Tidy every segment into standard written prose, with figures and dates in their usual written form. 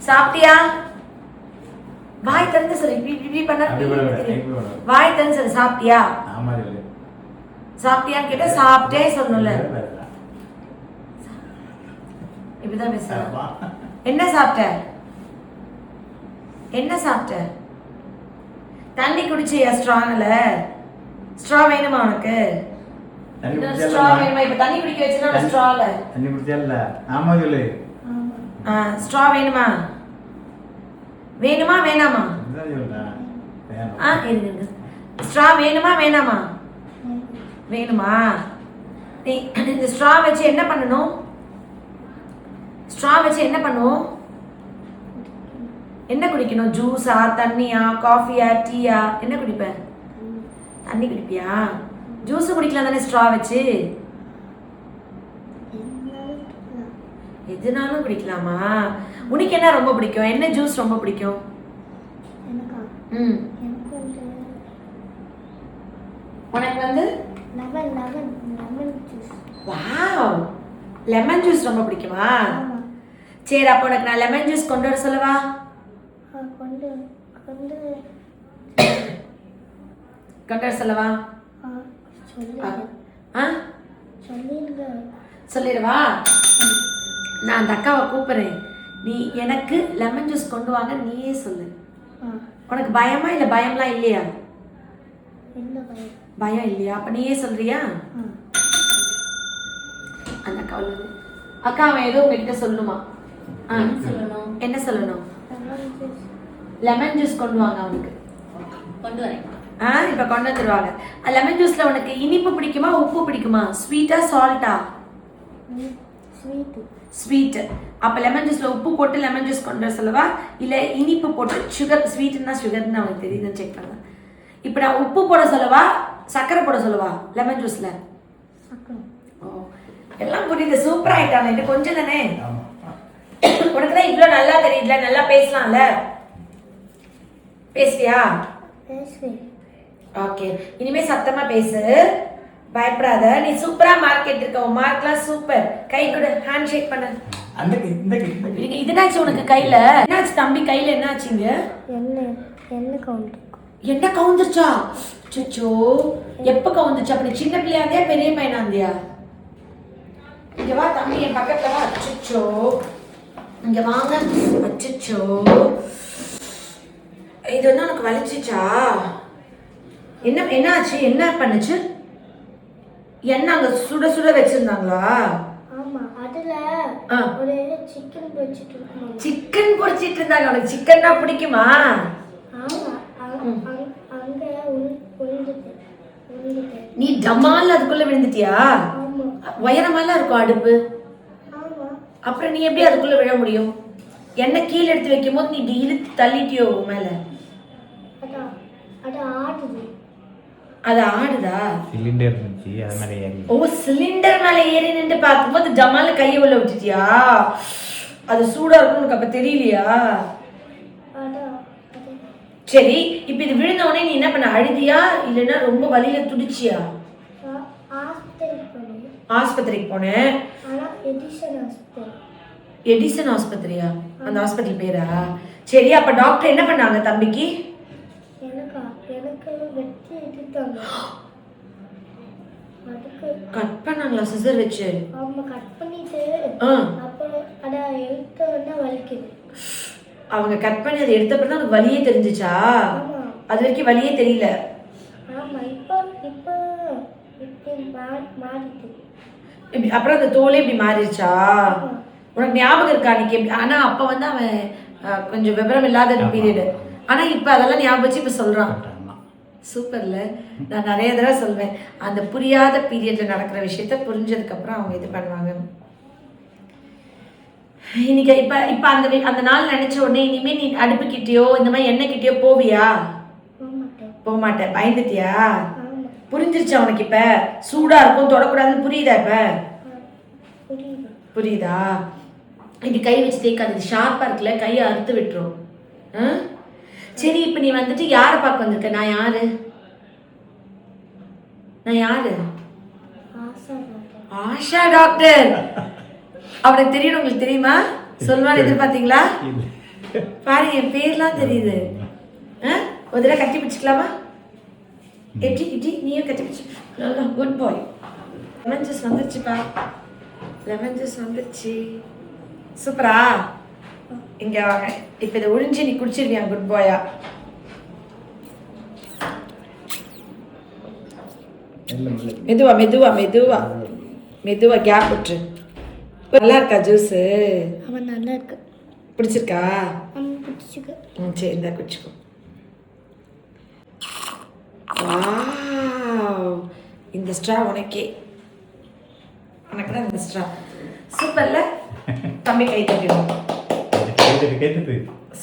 சாப்பிட்டியா? வாய் திறந்து சொல்லு. இப்படி பண்ணா வாய் திறந்து சொல்லு. சாப்பிட்டியா? சாப்பிட்டியான்னு கேட்டா சாப்பிட்டே சொல்லணும்ல. இப்படிதான் பேச. என்ன சாப்பிட்ட? என்ன சாப்பிட்ட? தண்ணி குடிச்சியா? ஸ்ட்ராங்ல ஸ்ட்ரா வேணுமா உனக்கு? ஸ்ட்ரா வேணுமா? இப்ப தண்ணி குடிக்க வச்சுனா ஸ்ட்ரால தண்ணி குடிச்சல. ஆமா சொல்லு. ஸ்ட்ரா வேணுமா? வேணுமா வேணாமா? இருங்க. ஸ்ட்ரா வேணுமா வேணாமா? வேணுமா? நீ இந்த ஸ்ட்ரா வச்சு என்ன பண்ணணும்? ஸ்ட்ரா வச்சு என்ன பண்ணுவோம்? என்ன குடிக்கணும்? ஜூஸா, தண்ணியா, காஃபியா, டீயா? என்ன குடிப்ப? தண்ணி குடிப்பியா? ஜூஸ் குடிக்கலாம் தானே ஸ்ட்ரா வச்சு? எதுனாலும் குடிக்கலாமா? உனக்கு என்ன ரொம்ப பிடிக்கும்? என்ன ஜூஸ் ரொம்ப பிடிக்கும்? உனக்கு வந்து வாவ், லெமன் ஜூஸ் ரொம்ப பிடிக்குமா? சரி, அப்போ உனக்கு நான் லெமன் ஜூஸ் கொண்டு வர சொல்லவா? கொண்டு வர சொல்லவா? சொல்லிடுவா? நான் அந்த அக்காவை கூப்பிடுறேன். நீ எனக்கு லெமன் ஜூஸ் கொண்டு வாங்க நீயே சொல்லு. உனக்கு பயமா இல்லை? பயம்லாம் இல்லையா? பயம் இல்லையா? அப்ப நீயே சொல்றியா? அந்த அக்கா அக்கா அவன் ஏதோ உங்ககிட்ட சொல்லணுமா? என்ன சொல்லணும்? லெமன் ஜூஸ் கொண்டு வாங்க அவனுக்கு. கொண்டு வரேன். இப்ப கொண்டு வந்துருவாங்க. லெமன் ஜூஸ்ல உனக்கு இனிப்பு பிடிக்குமா உப்பு பிடிக்குமா? ஸ்வீட்டா சால்ட்டா? ஸ்வீட். அப்ப லெமன் ஜூஸ்ல உப்பு போட்டு லெமன் ஜூஸ் கொண்டு வர சொல்லவா, இல்ல இனிப்பு போட்டு சுகர்? ஸ்வீட்னா சுகர்னு அவனுக்கு தெரியுதுன்னு செக் பண்ணுங்க. இப்ப நான் உப்பு போட சொல்லவா சக்கரை போட சொல்லவா லெமன் ஜூஸ்ல? எல்லாம் புரியுது. சூப்பரா ஆயிட்டாங்க. இது கொஞ்சம் தானே. உனக்கு தான் இவ்வளவு நல்லா தெரியுதுல, நல்லா பேசலாம்ல. பேசுவியா? ஓகே, இனிமே சத்தமா பேசு, பயப்படாத. நீ சூப்பரா மார்க் எடுத்திருக்க. உன் மார்க்லாம் சூப்பர். கை கொடு, ஹேண்ட் ஷேக் பண்ணு. இதுனாச்சு உனக்கு கையில? என்னாச்சு தம்பி கையில? என்னாச்சுங்க? என்ன கவுந்துருச்சா? அச்சோ, எப்ப கவுந்துச்சு? அப்படி சின்ன பிள்ளையா இருந்தியா பெரிய பையனா இருந்தியா? இங்க வா தம்பி, என் பக்கத்துல வா. அச்சோ, இங்க வாங்க. அச்சோ, இது வந்து உனக்கு வலிச்சுச்சா? என்ன ஆச்சு? என்ன பண்ணுச்சு? என்ன அங்க சுட சுட வச்சிருந்தாங்களா? ஆமா, அதுல ஒரு சிக்கன் பொரிச்சிட்டு இருந்தாங்க. சிக்கன் பொரிச்சிட்டு இருந்தாங்க. உனக்கு சிக்கன்னா பிடிக்குமா? ஆமா, அங்க விழுந்துட்டேன். நீ டமால் அதுக்குள்ள விழுந்துட்டியா? ஆமா. உயரமாலாம் இருக்கும் அடுப்பு. ஆமா. அப்புறம் நீ எப்படி அதுக்குள்ள விழ முடியும்? என்ன கீழே எடுத்து வைக்கும் போது நீ இழுத்து தள்ளிட்டியோ மேல? அது ஆடுது. அது ஆடுதா? சிலிண்டர் இருந்துச்சு, அது மேல ஏறி. ஓ, சிலிண்டர் மேல ஏறி நின்று பார்க்கும்போது டமால கையை உள்ள விட்டுட்டியா? அது சூடா இருக்கும் உனக்கு அப்ப தெரியலையா? சரி, இப்ப இது விழுந்த உடனே நீ என்ன பண்ண? அழுதியா இல்லைன்னா ரொம்ப வலியில துடிச்சியா? ஆஸ்பத்திரிக்கு போனேன். எடிசன் ஆஸ்பத்திரியா? அந்த ஹாஸ்பிட்டல் பேரா? சரி, அப்ப டாக்டர் என்ன பண்ணாங்க தம்பிக்கு? கட் பண்ணாங்களா சிசர் வச்சு? ஆமா, கட் பண்ணிட்டு அப்புறம் அத எடுத்த உடனே வலிக்குது. அவங்க கட் பண்ணி அதை எடுத்த அப்புறம் தான் உனக்கு வலியே தெரிஞ்சிச்சா? அது வரைக்கும் வலியே தெரியல? ஆமா, இப்போ மாறிட்டு. இப்படி அப்புறம் அந்த தோலே இப்படி மாறிடுச்சா? உனக்கு ஞாபகம் இருக்கா அன்னைக்கு? ஆனா அப்ப வந்து அவன் கொஞ்சம் விவரம் இல்லாத பீரியடு. ஆனா இப்ப அதெல்லாம் ஞாபகம் வச்சு இப்ப சொல்றான். சூப்பர்ல. நான் நிறைய தடவை சொல்வேன், அந்த புரியாத பீரியட்ல நடக்கிற விஷயத்த புரிஞ்சதுக்கு அப்புறம் அவங்க இது பண்ணுவாங்க. இன்னைக்கு இப்ப இப்ப அந்த நாள் நினைச்ச உடனே இனிமே நீ அடுப்பு கிட்டயோ இந்த மாதிரி எண்ணெய் கிட்டயோ போவியா? போக மாட்டேன். பயந்துட்டியா? புரிஞ்சிருச்சா உனக்கு? இப்ப சூடா இருக்கும் தொடக்கூடாதுன்னு புரியுதா? இப்ப புரியுதா? இப்படி கை வச்சு தேய்க்காது, ஷார்ப்பா இருக்குல்ல, கையை அறுத்து விட்டுரும். சரி, இப்ப நீ வந்துட்டு யாரை பார்க்க வந்திருக்க? நான் யாரு? ஆஷா டாக்டர். அவனுக்கு தெரியும். உங்களுக்கு தெரியுமா? சொல்லுவான்னு எதிர்பார்த்தீங்களா? பாருங்க என் பேர்லாம் தெரியுது. ஒரு தடவை கட்டி பிடிச்சிக்கலாமா? எப்படி கிட்டி நீயும் கட்டி பிடிச்சி. நல்லா குட் பாய். லெமன் ஜூஸ் வந்துருச்சுப்பா. லெமன் ஜூஸ் வந்துருச்சு. சூப்பரா? இங்க வாங்க. இப்போ இதை ஒழிஞ்சு நீ குடிச்சிருவியா குட் பாயா? மெதுவா மெதுவா மெதுவா மெதுவா கேப் விட்டுரு. நல்லா இருக்கா ஜூஸு? அவன் நல்லா இருக்கு. பிடிச்சிருக்கா? பிடிச்சிருக்கு. சரி இந்தா குடிச்சுக்கோ. வாவ், இந்த ஸ்ட்ரா உனக்கே. உனக்கு தான் இந்த ஸ்ட்ரா. சூப்பர்ல? தம்பி கை தட்டிடும்.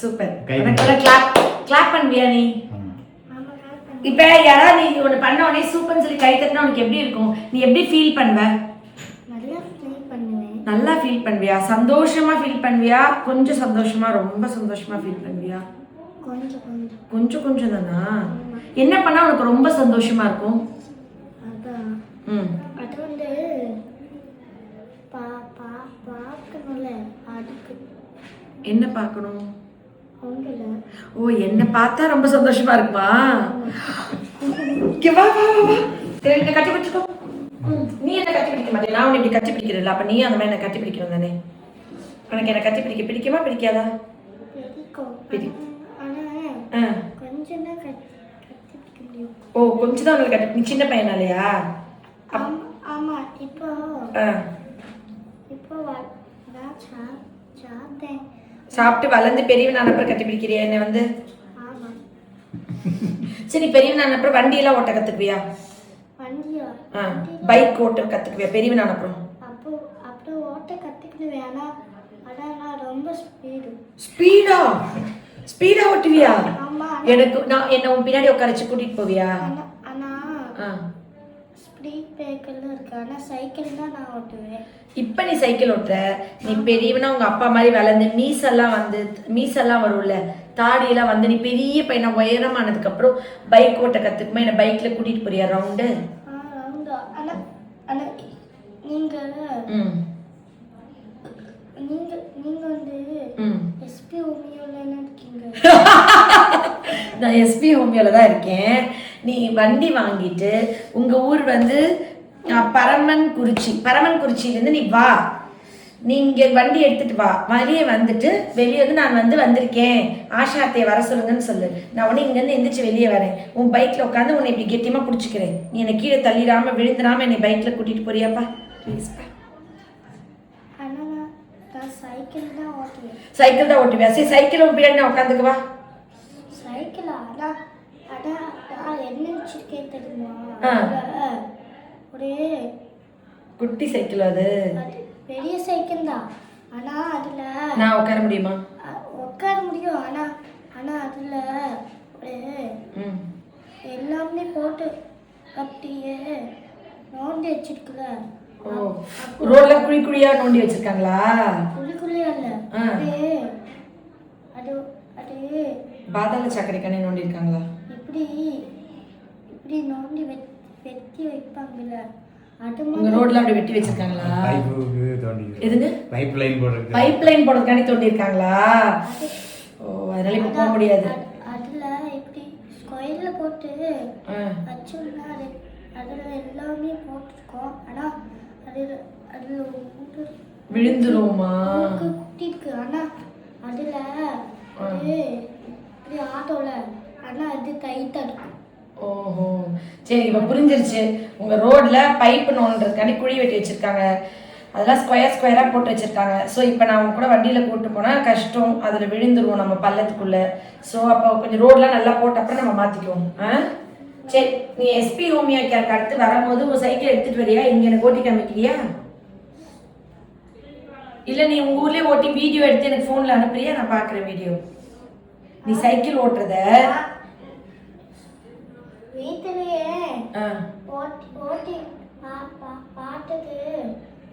சூப்பர். உனக்கு கிளாப் பண்ணுவியா நீ? இப்ப யாராவது நீ ஒன்று பண்ண உடனே சூப்பர்னு சொல்லி கை தட்டினா உனக்கு எப்படி இருக்கும்? நீ எப்படி ஃபீல் பண்ணுவ? நல்லா ஃபீல் பண்ணுவியா? சந்தோஷமா ஃபீல் பண்ணுவியா? கொஞ்சம் சந்தோஷமா, ரொம்ப சந்தோஷமா ஃபீல் பண்ணுவியா? கொஞ்சம் கொஞ்சம் தானா? என்ன பண்ணா உனக்கு ரொம்ப சந்தோஷமா இருக்கும்? அது வந்து பார்க்கணும்ல, அதுக்கு. என்ன பார்க்கணும்? ஓ, என்ன பார்த்தா ரொம்ப சந்தோஷமா இருக்குமா? வா வா வா. சரி என்ன கட்டி பிடிச்சிக்கோ. நீ என்ன கட்டி பிடிக்க மாட்டே? நான் உன்னை இப்படி கட்டி பிடிக்கிறேன். அப்ப நீ அந்த மாதிரி என்ன கட்டி பிடிக்கணும் தானே? உனக்கு என்ன கட்டி பிடிக்க பிடிக்குமா பிடிக்காதா? ஓ, கொஞ்சம் தான் உங்களுக்கு கட்டி. நீ சின்ன பையனாலையா? ஆமா. இப்போ சாப்பிட்டு வளர்ந்து பெரியவன் அனுப்புற கட்டி பிடிக்கிறியா என்ன வந்து? சரி, பெரியவன் அனுப்புற வண்டியெல்லாம் ஓட்ட கத்துக்குவியா? பைக் ஓட்ட கத்துக்குவியா பெரியவன் அனுப்புறோம்? ஸ்பீடா ஸ்பீடா ஓட்டுவியா? எனக்கு நான் என்ன உன் பின்னாடி உட்காரச்சு கூட்டிட்டு போவியா? இப்ப நீ சைக்கிள் ஓட்டுற. நீ பெரியவனா உங்க அப்பா மாதிரி வளர்ந்து மீசெல்லாம் வரும்ல, தாடியெல்லாம் வந்து நீ பெரிய பையனா உயரமானதுக்கு அப்புறம் பைக் ஓட்ட கத்துக்குமா என்ன பைக்ல கூட்டிட்டு போறியா ரவுண்டு? நான் எஸ்பி ஹோமியோல தான் இருக்கேன். நீ வண்டி வாங்கிட்டு உங்க ஊர் வந்து பரமன்குறிச்சியிலேருந்து நீ வா. நீங்க வண்டி எடுத்துட்டு வா. வெளியே வந்துட்டு வெளியே வந்து நான் வந்திருக்கேன், ஆஷாத்தையை வர சொல்லுங்கன்னு சொல்லு. நான் உடனே இங்கேருந்து எந்திரிச்சு வெளியே வரேன். உன் பைக்ல உட்காந்து உன்னை இப்படி கெட்டியமா பிடிச்சிக்கிறேன். நீ என்னை கீழே தள்ளிடாம விழுந்துடாம என்னை பைக்ல கூட்டிட்டு போறியாப்பா ப்ளீஸ்ப்பா? சைக்கிள் தான் ஓட்டுவியா? சரி, சைக்கிள் உன் பின்னாடி நான் உட்காந்துக்குவா. குட்டி சைக்கிள் அது பெரிய சைக்கிள் தான். ஆனா அதுல நான் உட்கார முடியுமா? உட்கார முடியும். ஆனா அதுல எல்லாமே போட்டு அப்படியே நோண்டி வச்சிருக்குல. ரோட்ல குழி குழியா நோண்டி வச்சிருக்காங்களா? குழி குழியா இல்ல, அது பாதாள சாக்கடை கண்ணை நோண்டி இருக்காங்களா? இப்படி நோண்டி வெட்டி வைப்பாங்கல்ல, அது உங்க ரோட்ல அப்படி வெட்டி வச்சிருக்காங்களா? எதுங்க? பைப் லைன் போடுறதுக்காண்டி தோண்டி இருக்காங்களா? ஓ, அதனால இப்ப போக முடியாது. அதுல இப்படி ஸ்கொயர்ல போட்டு வச்சோம்னா அதுல எல்லாமே போட்டுருக்கோம். ஆனா அதுல விழுந்துருமா? குட்டி இருக்கு. ஆனா அதுல இப்படி ஆட்டோல, ஆனா அது டைட்டா இருக்கும். ஓஹோ, சரி, இப்ப புரிஞ்சிருச்சு. உங்க ரோட்ல பைப் நோண்டுறதுக்காண்டி குழி வெட்டி வச்சிருக்காங்க. அதெல்லாம் ஸ்கொயரா போட்டு வச்சிருக்காங்க. ஸோ இப்போ நான் அவங்க கூட வண்டியில கூட்டு போனா கஷ்டம், அதுல விழுந்துருவோம் நம்ம பள்ளத்துக்குள்ள. ஸோ அப்போ கொஞ்சம் ரோட்லாம் நல்லா போட்ட அப்புறம் நம்ம மாத்திக்குவோம். சரி, நீ எஸ்பி ஹோமியோ கேருக்கு அடுத்து வரும்போது ஒரு சைக்கிள் எடுத்துட்டு வரியா? இங்க எனக்கு ஓட்டி காமிக்கிறியா? இல்ல நீ உங்க ஊர்லயே ஓட்டி வீடியோ எடுத்து எனக்கு போன்ல அனுப்புறியா? நான் பாக்குறேன் வீடியோ. நீ சைக்கிள் ஓட்டுறத வீட்டிலேயே ஓட்டி பார்த்தது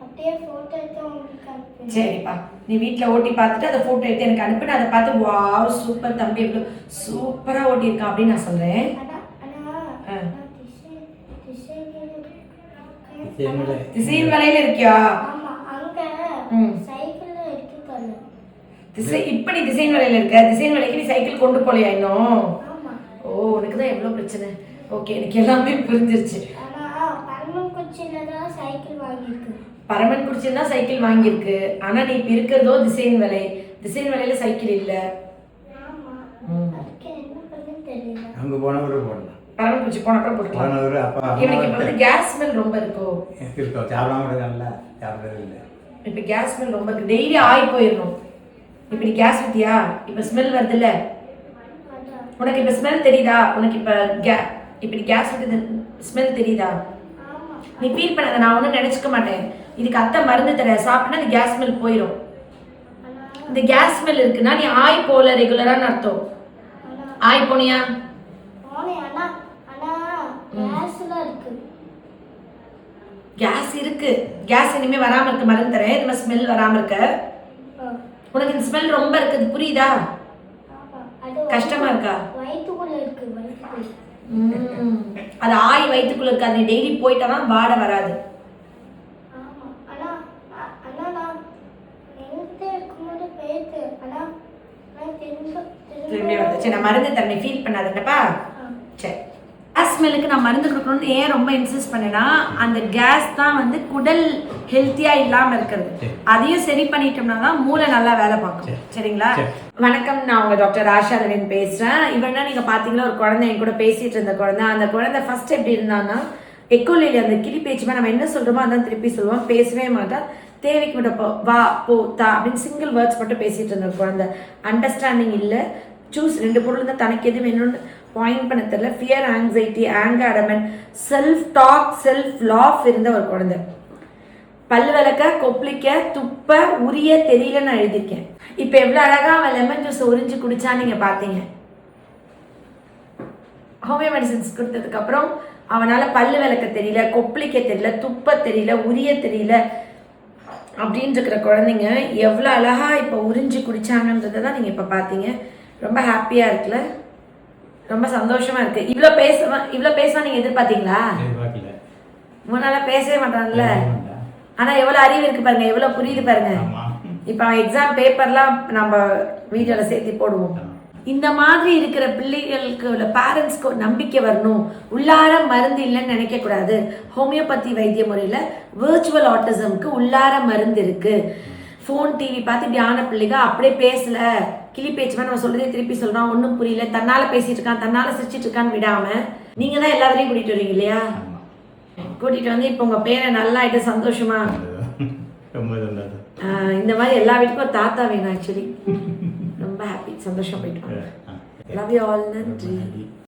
அப்படியே போட்டோ எடுத்து உங்களுக்கு அனுப்பு. சரிப்பா, நீ வீட்டில் ஓட்டி பார்த்துட்டு அதை போட்டோ எடுத்து எனக்கு அனுப்பிட்டு அதை பார்த்து வாவ் சூப்பர் தம்பி எவ்வளோ சூப்பராக ஓட்டியிருக்கான் அப்படின்னு நான் சொல்கிறேன். திசையின் மலையில இருக்கியா? இப்ப நீ டிசைன் வேலையில இருக்க, டிசைன் வேலைக்கு நீ சைக்கிள் கொண்டு போலையா இன்னும்? ஓ, உனக்கு தான் எவ்வளவு பிரச்சனை. ஓகே, எனக்கு எல்லாமே புரிஞ்சிருச்சு. பரமன்குறிச்சியில் தான் சைக்கிள் வாங்கியிருக்கு. ஆனா நீ இப்ப இருக்கிறதோ டிசைன் வேலை. டிசைன் வேலையில சைக்கிள் இல்ல. அங்க போனவரு போடலாம். பரமன்குறிச்சி போனப்பறம் போட்டுக்கலாம். போனவரு அப்பா இவனுக்கு இப்ப வந்து கேஸ் ஸ்மெல் ரொம்ப இருக்கோ? இருக்கோம், சாப்பிடாம இருக்காங்கல்ல, சாப்பிடறது இல்லை. இப்ப கேஸ் ஸ்மெல் ரொம்ப இருக்கு. டெய்லி ஆய் போயிடணும். இப்ப நீ கேஸ் ஊத்தியா? இப்ப ஸ்மெல் வருது இல்ல? உனக்கு இப்ப ஸ்மெல் தெரியுதா? உனக்கு இப்ப நீ கேஸ் ஊத்தி ஸ்மெல் தெரியுதா? நீ ஃபீல் பண்ணாத, நான் ஒன்றும் நினைச்சுக்க மாட்டேன். இதுக்கு அத்தை மருந்து தர சாப்பிட்டா அந்த கேஸ் ஸ்மெல் போயிடும். இந்த கேஸ் ஸ்மெல் இருக்குன்னா நீ ஆய் போல ரெகுலரான்னு அர்த்தம். ஆய் போனியா? கேஸ் இருக்கு. கேஸ் இனிமே வராம இருக்க மருந்து தரேன். இந்த மாதிரி ஸ்மெல் வராம இருக்க. உனக்கு இந்த ஸ்மெல் ரொம்ப இருக்குது, புரியுதா? கஷ்டமா இருக்கா? அது ஆய் வயிற்றுக்குள்ள இருக்காது. நீ டெய்லி போயிட்டாதான் வாடை வராது. சரி, நான் மருந்து தரேன், ஃபீல் பண்ணாதப்பா. சரி, ஸ்மெல்லுக்கு நான் மருந்து கொடுக்கணும்னு ஏன் ரொம்ப இன்சிஸ்ட் பண்ணேன்னா, அந்த கேஸ் தான் வந்து குடல் ஹெல்த்தியா இல்லாம இருக்கிறது. அதையும் சரி பண்ணிட்டோம்னா தான் மூளை நல்லா வேலை பார்க்கும். சரிங்களா? வணக்கம், நான் உங்க டாக்டர் ஆஷா ரவின் பேசுறேன். இவன்னா நீங்க பாத்தீங்கன்னா ஒரு குழந்தை என் கூட பேசிட்டு இருந்த குழந்தை. அந்த குழந்தை ஃபர்ஸ்ட் எப்படி இருந்தான்னா, எக்கோலேலி அந்த கிளி பேச்சுமா நம்ம என்ன சொல்றோமோ அதான் திருப்பி சொல்லுவோம். பேசவே மாட்டா. தேவைக்கு மட்டும் வா போ தா அப்படின்னு சிங்கிள் வேர்ட்ஸ் மட்டும் பேசிட்டு இருந்த குழந்தை. அண்டர்ஸ்டாண்டிங் இல்லை. சூஸ் 2 பொருள் தான், தனக்கு எது வேணும்னு பாயிண்ட் பண்ண தெரியல. Fear, anxiety, anger, adamant, self talk, self laugh இருந்த ஒரு குழந்தை. பல் விளக்க, கொப்பளிக்க, துப்ப, உரிய தெரியல நான் எழுதியிருக்கேன். இப்போ எவ்வளோ அழகா அவன் லெமன் ஜூஸ் உறிஞ்சு குடிச்சா நீங்க பார்த்தீங்க. ஹோமியோ மெடிசன்ஸ் கொடுத்ததுக்கு அப்புறம் அவனால பல்லு விளக்க தெரியல, கொப்பளிக்க தெரியல, துப்ப தெரியல, உரிய தெரியல அப்படின்னு இருக்கிற குழந்தைங்க எவ்வளோ அழகா இப்போ உறிஞ்சு குடிச்சாங்கன்றதை தான் நீங்க இப்போ பார்த்தீங்க. ரொம்ப ஹாப்பியா இருக்குல்ல? ரொம்ப சந்தோஷமா இருக்கு. இவ்வளோ பேசுவா நீங்க எதிர்பார்த்தீங்களா? முன்னால பேசவே மாட்டான்ல. ஆனா எவ்வளவு அறிவு இருக்கு பாருங்க, எவ்வளவு புரியுது பாருங்க. இப்ப எக்ஸாம் பேப்பர்லாம் நம்ம வீடியோல சேர்த்து போடுவோம். இந்த மாதிரி இருக்கிற பிள்ளைகளுக்கு உள்ள பேரண்ட்ஸ்க்கு ஒரு நம்பிக்கை வரணும். உள்ளார மருந்து இல்லைன்னு நினைக்க கூடாது. ஹோமியோபதி வைத்திய முறையில விர்ச்சுவல் ஆட்டிசம்க்கு உள்ளார மருந்து இருக்கு. ஃபோன் டிவி பார்த்து இப்படி ஆன பிள்ளைங்க அப்படியே பேசல, கிளி பேச்சுமா நம்ம சொல்றதே திருப்பி சொல்றான், ஒன்றும் புரியல, தன்னால பேசிட்டு இருக்கான், தன்னால சிரிச்சிட்டு இருக்கான்னு விடாம நீங்க தான் எல்லாத்தையும் கூட்டிட்டு வரீங்க இல்லையா? கூட்டிட்டு வந்து இப்போ உங்க பேரை நல்லா ஆயிட்டு சந்தோஷமா. இந்த மாதிரி எல்லா வீட்டுக்கும் ஒரு தாத்தா வேணும். ஆக்சுவலி ரொம்ப ஹாப்பி, சந்தோஷம் போயிட்டு. Love you all. நன்றி.